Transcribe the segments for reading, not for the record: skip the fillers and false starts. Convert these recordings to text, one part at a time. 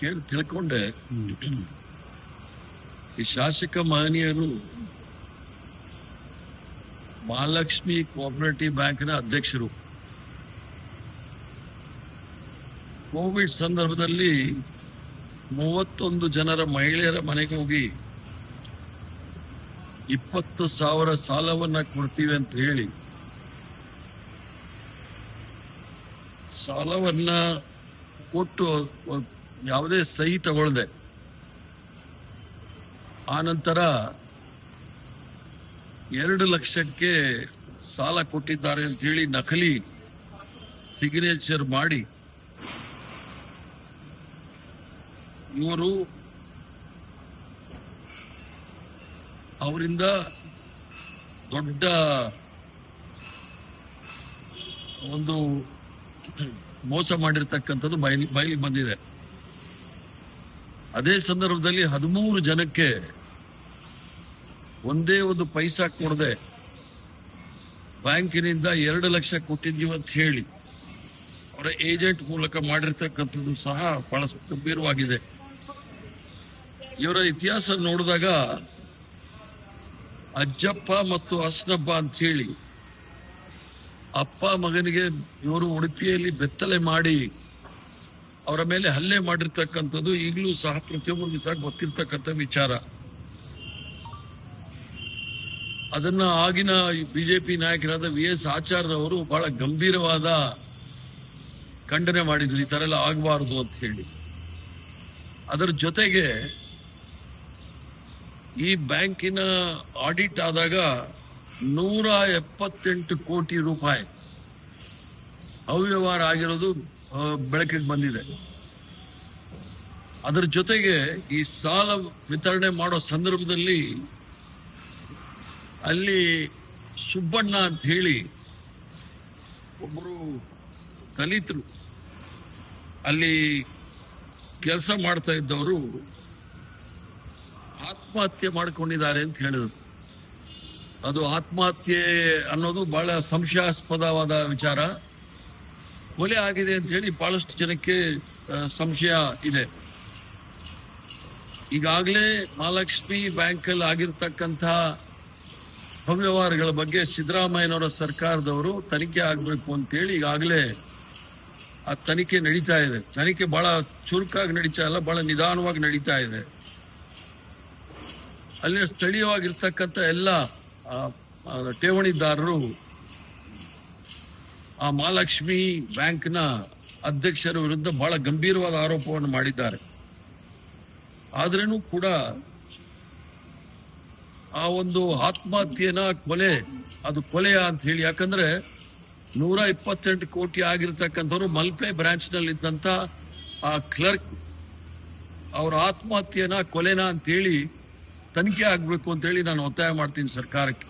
ಕೇಳಿ ತಿಳ್ಕೊಂಡೆ. ಈ ಶಾಸಕ ಮಹನೀಯರು ಮಹಾಲಕ್ಷ್ಮಿ ಕೋಆಪರೇಟಿವ್ ಬ್ಯಾಂಕ್ನ ಅಧ್ಯಕ್ಷರು. ಕೋವಿಡ್ ಸಂದರ್ಭದಲ್ಲಿ 31 ಜನರ ಮಹಿಳೆಯರ ಮನೆಗೆ ಹೋಗಿ 20,000 ಸಾಲವನ್ನ ಕೊಡ್ತೀವಿ ಅಂತ ಹೇಳಿ ಸಾಲವನ್ನ ಕೊಟ್ಟು ಯಾವುದೇ ಸಹಿ ತಗೊಳ್ಳದೆ ಆ ನಂತರ 2 ಲಕ್ಷಕ್ಕೆ ಸಾಲ ಕೊಟ್ಟಿದ್ದಾರೆ ಅಂತ ಹೇಳಿ ನಕಲಿ ಸಿಗ್ನೇಚರ್ ಮಾಡಿ ಇವರು ಅವರಿಂದ ದೊಡ್ಡ ಒಂದು ಮೋಸ ಮಾಡಿರ್ತಕ್ಕಂಥದ್ದು ಬಯಲಿಗೆ ಬಂದಿದೆ. ಅದೇ ಸಂದರ್ಭದಲ್ಲಿ 13 ಜನಕ್ಕೆ ಒಂದೇ ಒಂದು ಪೈಸಾ ಕೊಡದೆ ಬ್ಯಾಂಕಿನಿಂದ 2 ಲಕ್ಷ ಕೊಟ್ಟಿದ್ದೀವಿ ಅಂತ ಹೇಳಿ ಅವರ ಏಜೆಂಟ್ ಮೂಲಕ ಮಾಡಿರ್ತಕ್ಕಂಥದ್ದು ಸಹ ಬಹಳ ಗಂಭೀರವಾಗಿದೆ. ಇವರ ಇತಿಹಾಸ ನೋಡಿದಾಗ ಅಜ್ಜಪ್ಪ ಮತ್ತು ಹಸ್ನಬ್ಬ ಅಂತ ಹೇಳಿ ಅಪ್ಪ ಮಗನಿಗೆ ಇವರು ಉಡುಪಿಯಲ್ಲಿ ಬೆತ್ತಲೆ ಮಾಡಿ ಅವರ ಮೇಲೆ ಹಲ್ಲೆ ಮಾಡಿರ್ತಕ್ಕಂಥದ್ದು ಈಗಲೂ ಸಹ ಪ್ರತಿಯೊಬ್ಬರಿಗೂ ಸಹ ಗೊತ್ತಿರ್ತಕ್ಕಂಥ ವಿಚಾರ. ಅದನ್ನ ಆಗಿನ ಬಿಜೆಪಿ ನಾಯಕರಾದ VS ಆಚಾರ್ಯರವರು ಬಹಳ ಗಂಭೀರವಾದ ಖಂಡನೆ ಮಾಡಿದ್ರು, ಈ ತರ ಎಲ್ಲ ಆಗಬಾರದು ಅಂತ ಹೇಳಿ. ಅದರ ಜೊತೆಗೆ ಈ ಬ್ಯಾಂಕಿನ ಆಡಿಟ್ ಆದಾಗ 178 ಕೋಟಿ ರೂಪಾಯಿ ಅವ್ಯವಹಾರ ಆಗಿರೋದು ಬೆಳಕಿಗೆ ಬಂದಿದೆ. ಅದರ ಜೊತೆಗೆ ಈ ಸಾಲ ವಿತರಣೆ ಮಾಡೋ ಸಂದರ್ಭದಲ್ಲಿ ಅಲ್ಲಿ ಸುಬ್ಬಣ್ಣ ಅಂತ ಹೇಳಿ ಒಬ್ಬರು ದಲಿತರು ಅಲ್ಲಿ ಕೆಲಸ ಮಾಡ್ತಾ ಇದ್ದವರು ಆತ್ಮಹತ್ಯೆ ಮಾಡಿಕೊಂಡಿದ್ದಾರೆ ಅಂತ ಹೇಳಿದ್ರು. ಅದು ಆತ್ಮಹತ್ಯೆ ಅನ್ನೋದು ಬಹಳ ಸಂಶಯಾಸ್ಪದವಾದ ವಿಚಾರ. ಕೊಲೆ ಆಗಿದೆ ಅಂತ ಹೇಳಿ ಬಹಳಷ್ಟು ಜನಕ್ಕೆ ಸಂಶಯ ಇದೆ. ಈಗಾಗಲೇ ಮಹಾಲಕ್ಷ್ಮಿ ಬ್ಯಾಂಕಲ್ಲಿ ಆಗಿರ್ತಕ್ಕಂಥ ಅವ್ಯವಹಾರಗಳ ಬಗ್ಗೆ ಸಿದ್ದರಾಮಯ್ಯನವರ ಸರ್ಕಾರದವರು ತನಿಖೆ ಆಗಬೇಕು ಅಂತೇಳಿ ಈಗಾಗಲೇ ಆ ತನಿಖೆ ನಡೀತಾ ಇದೆ. ತನಿಖೆ ಬಹಳ ಚುರುಕಾಗಿ ನಡೀತಾ ಇಲ್ಲ, ಬಹಳ ನಿಧಾನವಾಗಿ ನಡೀತಾ ಇದೆ. ಅಲ್ಲಿ ಸ್ಥಳೀಯವಾಗಿರ್ತಕ್ಕಂಥ ಎಲ್ಲ ಠೇವಣಿದಾರರು ಆ ಮಹಾಲಕ್ಷ್ಮಿ ಬ್ಯಾಂಕ್ನ ಅಧ್ಯಕ್ಷರ ವಿರುದ್ಧ ಬಹಳ ಗಂಭೀರವಾದ ಆರೋಪವನ್ನು ಮಾಡಿದ್ದಾರೆ. ಆದ್ರೂ ಕೂಡ ಆ ಒಂದು ಆತ್ಮಹತ್ಯೆನ ಅದು ಕೊಲೆಯ ಅಂತ ಹೇಳಿ, ಯಾಕಂದ್ರೆ 128 ಕೋಟಿ ಆಗಿರ್ತಕ್ಕಂಥವ್ರು ಮಲ್ಪೆ ಬ್ರಾಂಚ್ ನಲ್ಲಿ ಇದ್ದಂತ ಆ ಕ್ಲರ್ಕ್ ಅವರ ಆತ್ಮಹತ್ಯೆನ ಕೊಲೆನ ಅಂತೇಳಿ ತನಿಖೆ ಆಗಬೇಕು ಅಂತೇಳಿ ನಾನು ಒತ್ತಾಯ ಮಾಡ್ತೀನಿ ಸರ್ಕಾರಕ್ಕೆ.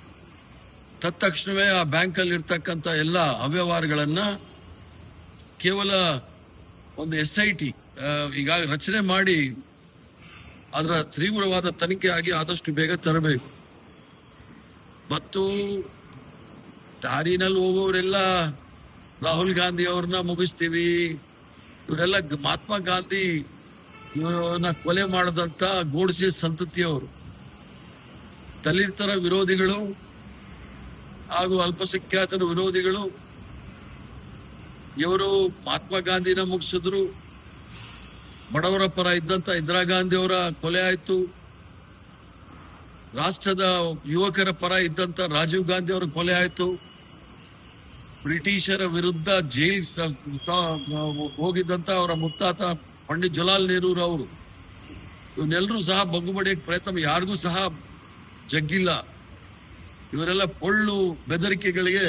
ತತ್ಕ್ಷಣವೇ ಆ ಬ್ಯಾಂಕಲ್ಲಿ ಇರ್ತಕ್ಕಂಥ ಎಲ್ಲ ಅವ್ಯವಹಾರಗಳನ್ನ ಕೇವಲ ಒಂದು SIT ಈಗ ರಚನೆ ಮಾಡಿ ಅದರ ತೀವ್ರವಾದ ತನಿಖೆ ಆಗಿ ಆದಷ್ಟು ಬೇಗ ತರಬೇಕು. ಮತ್ತು ದಾರಿನಲ್ಲಿ ಹೋಗೋರೆಲ್ಲ ರಾಹುಲ್ ಗಾಂಧಿ ಅವ್ರನ್ನ ಮುಗಿಸ್ತೀವಿ, ಇವರೆಲ್ಲ ಮಹಾತ್ಮ ಗಾಂಧಿ ಇವರನ್ನ ಕೊಲೆ ಮಾಡದಂತ ಗೋಡ್ಸೆ ಸಂತತಿಯವರು, ದಲಿತರ ವಿರೋಧಿಗಳು ಹಾಗೂ ಅಲ್ಪಸಂಖ್ಯಾತರ ವಿರೋಧಿಗಳು. ಇವರು ಮಹಾತ್ಮ ಗಾಂಧಿನ ಮುಗಿಸಿದ್ರು. ಬಡವರ ಪರ ಇದ್ದಂತ ಇಂದಿರಾ ಗಾಂಧಿ ಅವರ ಕೊಲೆ ಆಯ್ತು. ರಾಷ್ಟ್ರದ ಯುವಕರ ಪರ ಇದ್ದಂತ ರಾಜೀವ್ ಗಾಂಧಿ ಅವರ ಕೊಲೆ ಆಯ್ತು. ಬ್ರಿಟಿಷರ ವಿರುದ್ಧ ಜೈಲ್ ಹೋಗಿದ್ದಂತ ಅವರ ಮುತ್ತಾತ ಪಂಡಿತ್ ಜವಾಹರ್ಲಾಲ್ ನೆಹರು ಅವರು, ಇವನ್ನೆಲ್ಲರೂ ಸಹ ಬಗ್ಗುಬಡಿಯಕ್ಕೆ ಪ್ರಯತ್ನ ಯಾರಿಗೂ ಸಹ ಜಗ್ಗಿಲ್ಲ. ಇವರೆಲ್ಲ ಪೊಳ್ಳು ಬೆದರಿಕೆಗಳಿಗೆ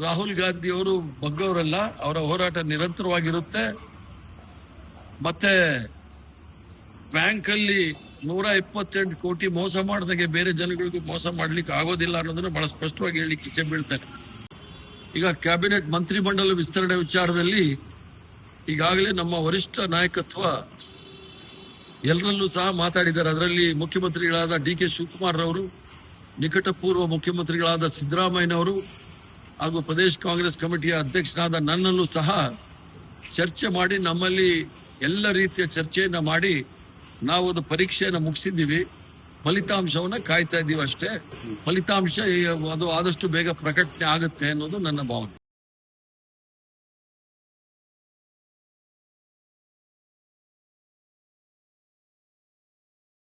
ರಾಹುಲ್ ಗಾಂಧಿ ಅವರು ಬಗ್ಗವರಲ್ಲ. ಅವರ ಹೋರಾಟ ನಿರಂತರವಾಗಿರುತ್ತೆ. ಮತ್ತೆ ಬ್ಯಾಂಕಲ್ಲಿ 128 ಕೋಟಿ ಮೋಸ ಮಾಡಿದಾಗೆ ಬೇರೆ ಜನಗಳಿಗೂ ಮೋಸ ಮಾಡ್ಲಿಕ್ಕೆ ಆಗೋದಿಲ್ಲ ಅನ್ನೋದನ್ನ ಬಹಳ ಸ್ಪಷ್ಟವಾಗಿ ಹೇಳಲಿಕ್ಕೆ ಇಚ್ಛೆ ಬೀಳ್ತಾರೆ. ಈಗ ಕ್ಯಾಬಿನೆಟ್ ಮಂತ್ರಿಮಂಡಲ ವಿಸ್ತರಣೆ ವಿಚಾರದಲ್ಲಿ ಈಗಾಗಲೇ ನಮ್ಮ ವರಿಷ್ಠ ನಾಯಕತ್ವ ಎಲ್ಲರಲ್ಲೂ ಸಹ ಮಾತಾಡಿದ್ದಾರೆ. ಅದರಲ್ಲಿ ಮುಖ್ಯಮಂತ್ರಿಗಳಾದ DK ಶಿವಕುಮಾರ್ ಅವರು, ನಿಕಟಪೂರ್ವ ಮುಖ್ಯಮಂತ್ರಿಗಳಾದ ಸಿದ್ದರಾಮಯ್ಯನವರು ಹಾಗೂ ಪ್ರದೇಶ ಕಾಂಗ್ರೆಸ್ ಕಮಿಟಿಯ ಅಧ್ಯಕ್ಷರಾದ ನನ್ನಲ್ಲೂ ಸಹ ಚರ್ಚೆ ಮಾಡಿ ನಮ್ಮಲ್ಲಿ ಎಲ್ಲ ರೀತಿಯ ಚರ್ಚೆಯನ್ನ ಮಾಡಿ ನಾವು ಅದು ಪರೀಕ್ಷೆಯನ್ನು ಮುಗಿಸಿದ್ದೀವಿ. ಫಲಿತಾಂಶವನ್ನ ಕಾಯ್ತಾ ಇದ್ದೀವಿ ಅಷ್ಟೇ. ಫಲಿತಾಂಶ ಅದು ಆದಷ್ಟು ಬೇಗ ಪ್ರಕಟಣೆ ಆಗುತ್ತೆ ಅನ್ನೋದು ನನ್ನ ಭಾವನೆ.